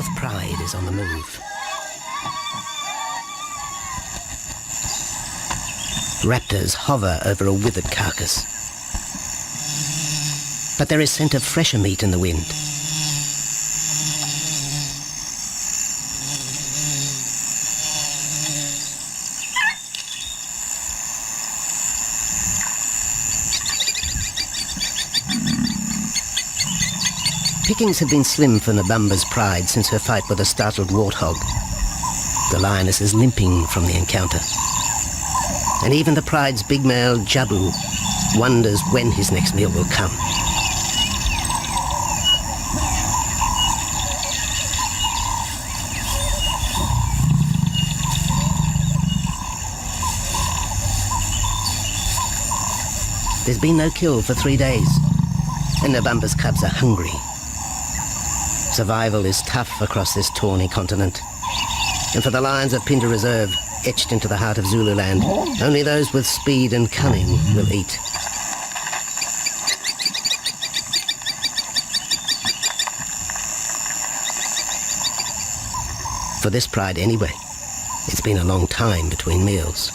Mammoth pride is on the move. Raptors hover over a withered carcass. But there is scent of fresher meat in the wind. Pickings have been slim for Nabamba's pride since her fight with a startled warthog. The lioness is limping from the encounter. And even the pride's big male, Jabu, wonders when his next meal will come. There's been no kill for 3 days, and Nabamba's cubs are hungry. Survival is tough across this tawny continent, and for the lions of Pinda Reserve, etched into the heart of Zululand, only those with speed and cunning will eat. For this pride anyway, it's been a long time between meals.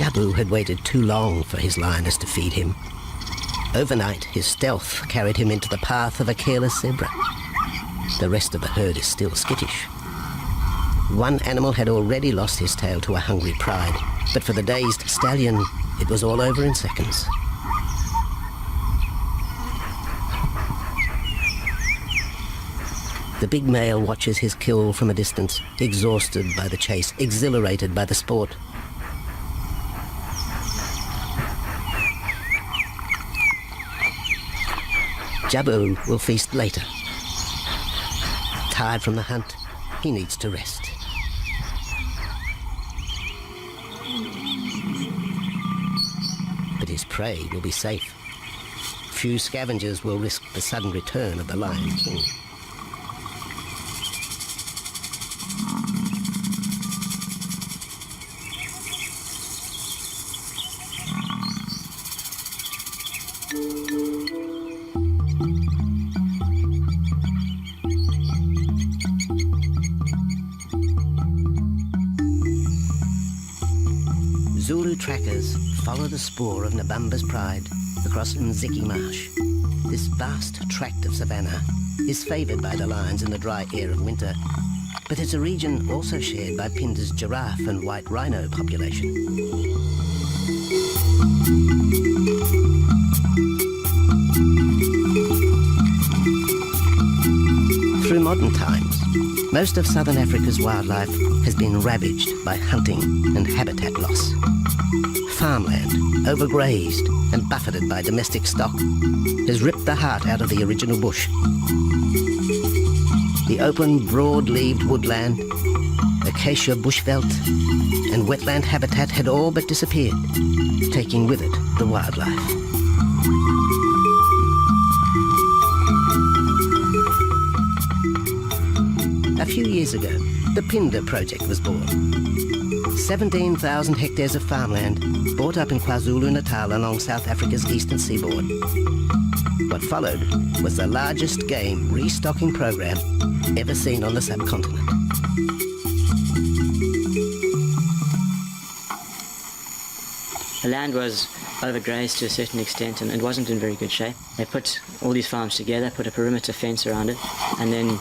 Jabu had waited too long for his lioness to feed him. Overnight, his stealth carried him into the path of a careless zebra. The rest of the herd is still skittish. One animal had already lost his tail to a hungry pride, but for the dazed stallion, it was all over in seconds. The big male watches his kill from a distance, exhausted by the chase, exhilarated by the sport. Jabu will feast later. Tired from the hunt, he needs to rest. But his prey will be safe. Few scavengers will risk the sudden return of the Lion King. Zulu trackers follow the spoor of Nabamba's pride across Nziki Marsh. This vast tract of savanna is favoured by the lions in the dry air of winter, but it's a region also shared by Pinda's giraffe and white rhino population. Through modern times, most of southern Africa's wildlife has been ravaged by hunting and habitat loss. Farmland, overgrazed and buffeted by domestic stock, has ripped the heart out of the original bush. The open, broad-leaved woodland, acacia bushveld, and wetland habitat had all but disappeared, taking with it the wildlife. A few years ago, the Pinda Project was born. 17,000 hectares of farmland bought up in KwaZulu-Natal along South Africa's eastern seaboard. What followed was the largest game restocking program ever seen on the subcontinent. The land was overgrazed to a certain extent and it wasn't in very good shape. They put all these farms together, put a perimeter fence around it, and then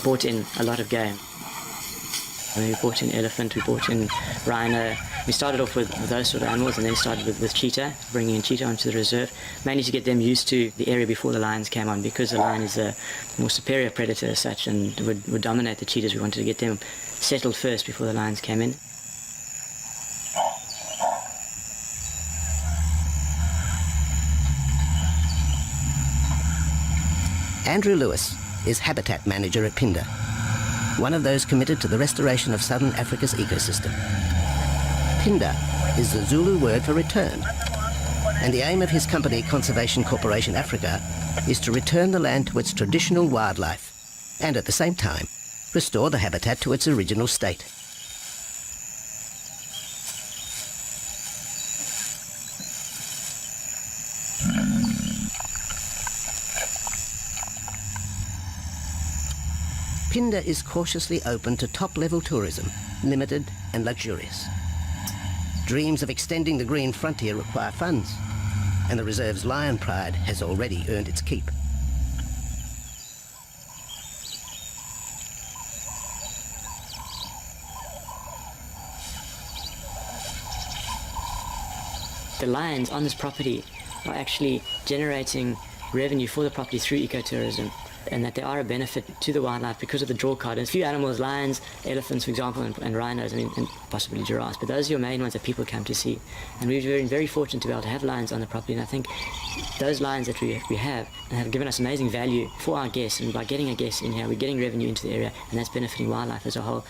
brought in a lot of game. We brought in elephant, we brought in rhino. We started off with those sort of animals and then started with cheetah, bringing in cheetah onto the reserve, mainly to get them used to the area before the lions came on, because the lion is a more superior predator as such and would dominate the cheetahs. We wanted to get them settled first before the lions came in. Andrew Lewis is habitat manager at Phinda, one of those committed to the restoration of southern Africa's ecosystem. Phinda is the Zulu word for return, and the aim of his company, Conservation Corporation Africa, is to return the land to its traditional wildlife and at the same time restore the habitat to its original state. Phinda is cautiously open to top-level tourism, limited and luxurious. Dreams of extending the green frontier require funds, and the reserve's lion pride has already earned its keep. The lions on this property are actually generating revenue for the property through ecotourism, and that they are a benefit to the wildlife because of the draw card. And a few animals, lions, elephants, for example, and rhinos, and possibly giraffes, but those are your main ones that people come to see. And we've been very fortunate to be able to have lions on the property, and I think those lions that we have given us amazing value for our guests, and by getting our guests in here, we're getting revenue into the area, and that's benefiting wildlife as a whole.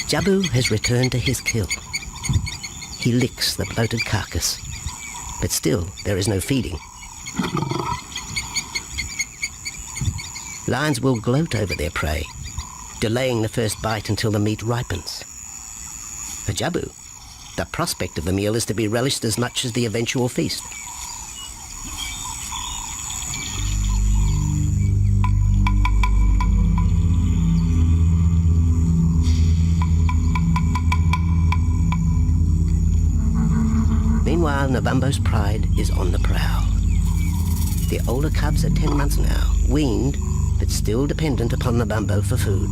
Jabu has returned to his kill. He licks the bloated carcass, but still there is no feeding. Lions will gloat over their prey, delaying the first bite until the meat ripens. For Jabu, the prospect of the meal is to be relished as much as the eventual feast. Meanwhile, Nabambo's pride is on the prowl. The older cubs are 10 months now, weaned, but still dependent upon Nabambo for food.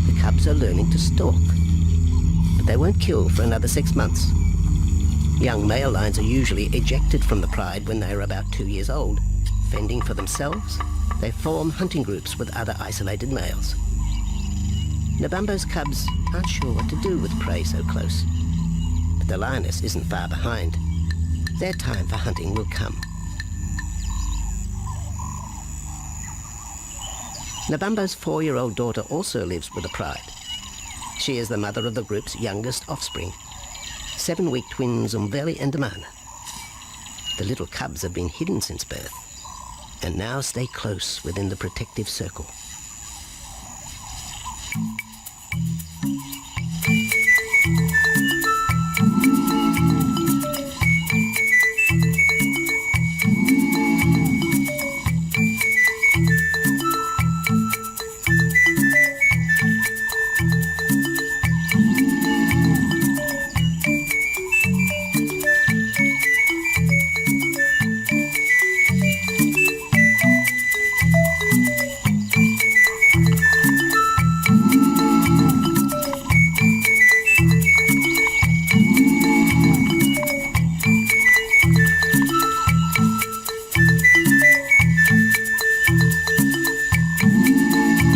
The cubs are learning to stalk, but they won't kill for another 6 months. Young male lions are usually ejected from the pride when they are about 2 years old. Fending for themselves, they form hunting groups with other isolated males. Nabambo's cubs aren't sure what to do with prey so close, but the lioness isn't far behind. Their time for hunting will come. Nabambo's 4-year-old daughter also lives with the pride. She is the mother of the group's youngest offspring, 7-week twins Umveli and Damana. The little cubs have been hidden since birth, and now stay close within the protective circle.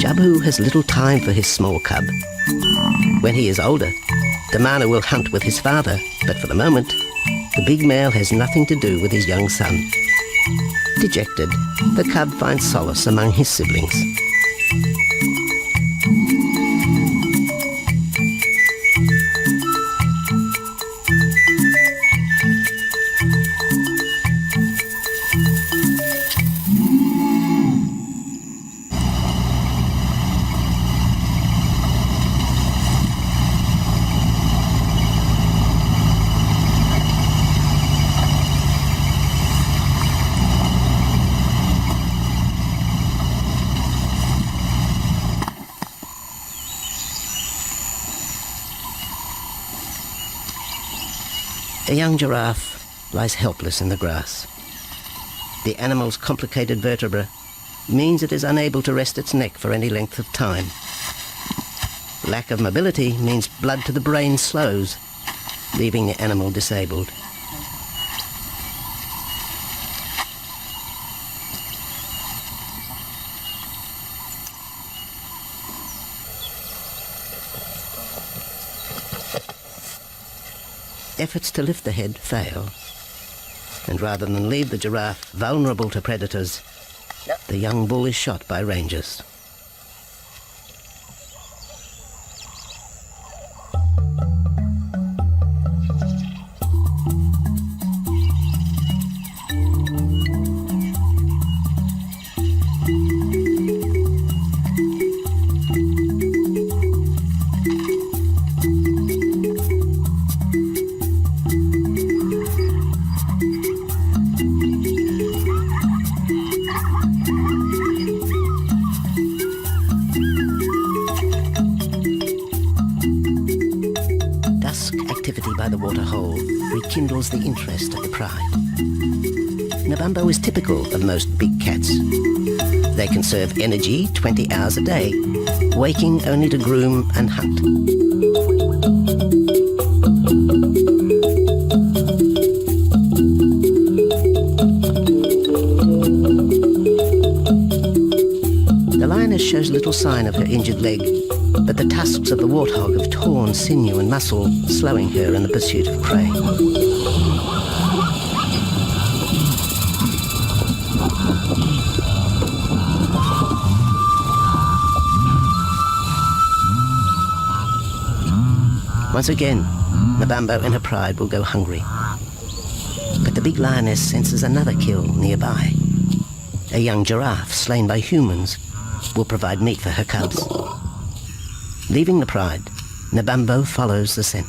jabu has little time for his small cub. When he is older, Damana will hunt with his father, but for the moment, the big male has nothing to do with his young son. Dejected, the cub finds solace among his siblings. A young giraffe lies helpless in the grass. The animal's complicated vertebra means it is unable to rest its neck for any length of time. Lack of mobility means blood to the brain slows, leaving the animal disabled. Efforts to lift the head fail, and rather than leave the giraffe vulnerable to predators, the young bull is shot by rangers. Activity by the waterhole rekindles the interest of the pride. Nabambo is typical of most big cats. They conserve energy 20 hours a day, waking only to groom and hunt. The lioness shows little sign of her injured leg, but the tusks of the warthog have torn sinew and muscle, slowing her in the pursuit of prey. Once again, Nabambo in her pride will go hungry. But the big lioness senses another kill nearby. A young giraffe slain by humans will provide meat for her cubs. Leaving the pride, Nabambo follows the scent.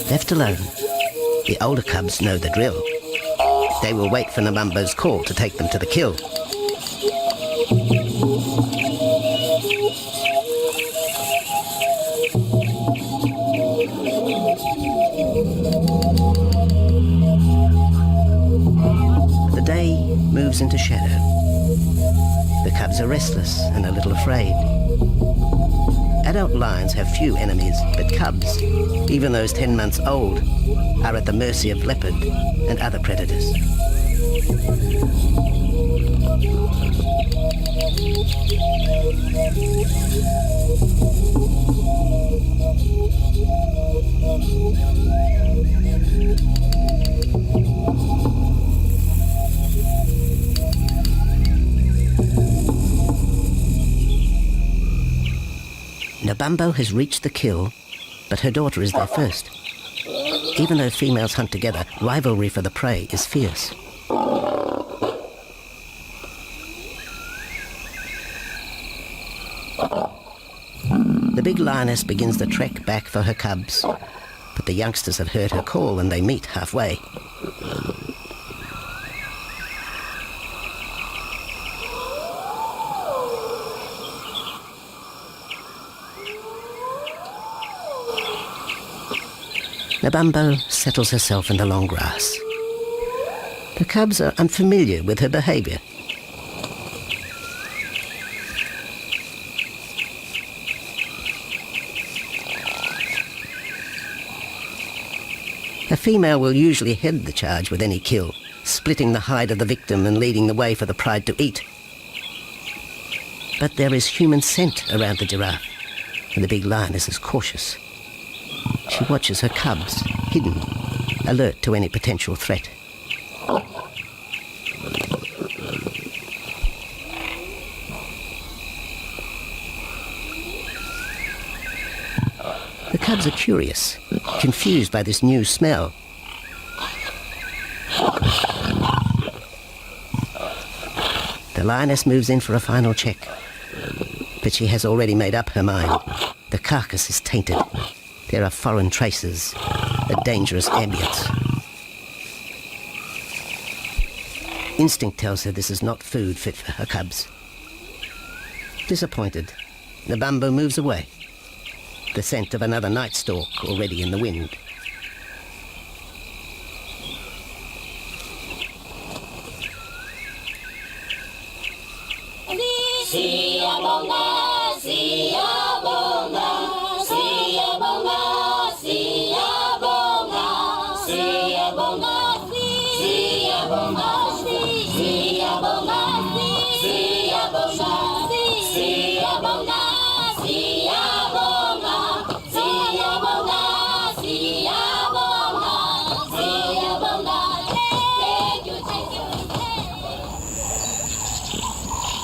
Left alone, the older cubs know the drill. They will wait for Nabambo's call to take them to the kill. The day moves into shadow. The cubs are restless and a little afraid. Adult lions have few enemies, but cubs, even those 10 months old, are at the mercy of leopard and other predators. Nabambo has reached the kill, but her daughter is there first. Even though females hunt together, rivalry for the prey is fierce. The big lioness begins the trek back for her cubs, but the youngsters have heard her call and they meet halfway. Nabambo settles herself in the long grass. The cubs are unfamiliar with her behaviour. A female will usually head the charge with any kill, splitting the hide of the victim and leading the way for the pride to eat. But there is human scent around the giraffe, and the big lioness is cautious. She watches her cubs, hidden, alert to any potential threat. The cubs are curious, confused by this new smell. The lioness moves in for a final check, but she has already made up her mind. The carcass is tainted. There are foreign traces, a dangerous ambience. Instinct tells her this is not food fit for her cubs. Disappointed, Nabambo moves away, the scent of another night stalk already in the wind.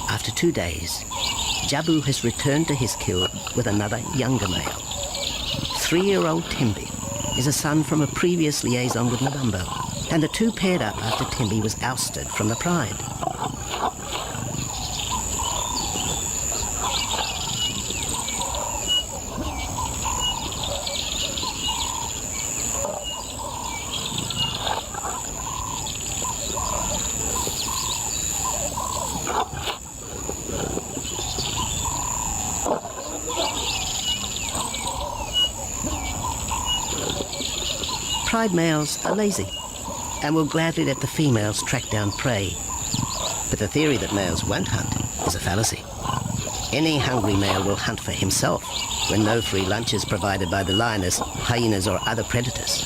After 2 days, Jabu has returned to his kill with another younger male. 3-year-old Tembi is a son from a previous liaison with Nabambo, and the two paired up after Tembi was ousted from the pride. Pride males are lazy and will gladly let the females track down prey. But the theory that males won't hunt is a fallacy. Any hungry male will hunt for himself when no free lunch is provided by the lioness, hyenas or other predators.